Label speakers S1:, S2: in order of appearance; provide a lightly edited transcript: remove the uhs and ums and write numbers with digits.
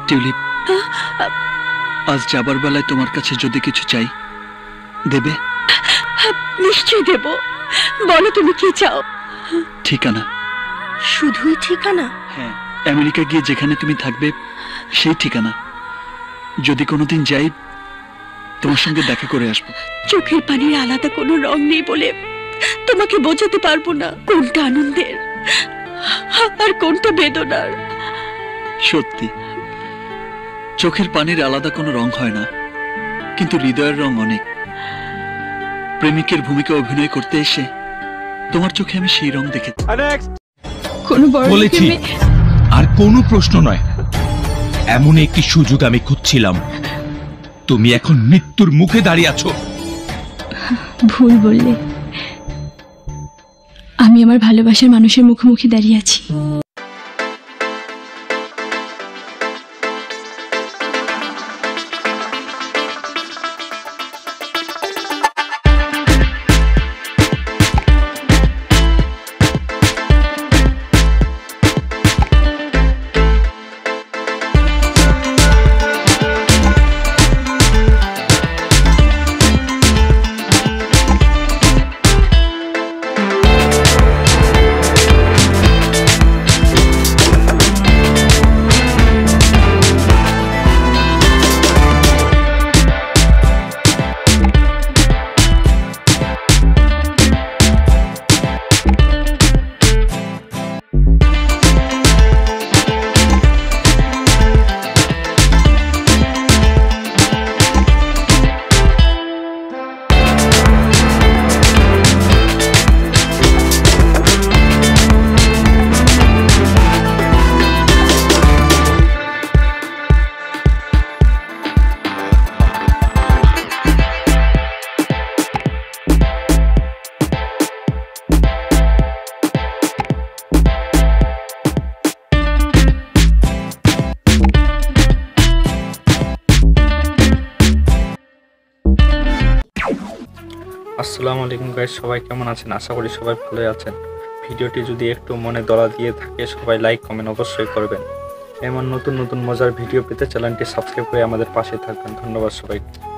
S1: Tulip, আজ যাবার বেলায় তোমার কাছে যদি কিছু চাই দেবে?
S2: নিশ্চয় দেব। বলো তুমি কি চাও?
S1: ঠিকানা।
S2: শুধুই ঠিকানা?
S1: হ্যাঁ, আমেরিকা গিয়ে যেখানে তুমি থাকবে সেই ঠিকানা। যদি কোনোদিন যাই তোমার সঙ্গে দেখা করে আসবো।
S2: চোখের পানির আলাদা কোনো রং নেই বলে তোমাকে বোঝাতে পারবো না কোনটা আনন্দের আর কোনটা বেদনার।
S1: সত্যি, চোখের পানির আলাদা কোনো রং হয় না, কিন্তু হৃদয়ের রং অনেক। প্রেমিকের ভূমিকা অভিনয় করতে এসে তোমার চোখে আমি সেই রং দেখেছি।
S3: বলেছি, আর কোনো প্রশ্ন নয়। এমন একটি সুযোগ আমি খুঁজছিলাম, তুমি এখন মৃত্যুর মুখে দাঁড়িয়ে আছো।
S4: ভুল বললে, আমি আমার ভালোবাসার মানুষের মুখোমুখি দাঁড়িয়ে আছি।
S5: আসসালামু আলাইকুম গাইস, সবাই কেমন আছেন? আশা করি সবাই ভালোই আছেন। ভিডিওটি যদি একটু মনে দলা দিয়ে থাকে সবাই লাইক কমেন্ট অবশ্যই করবেন। এমন নতুন নতুন মজার ভিডিও পেতে চ্যানেলটি সাবস্ক্রাইব করে আমাদের পাশে থাকবেন। ধন্যবাদ সবাইকে।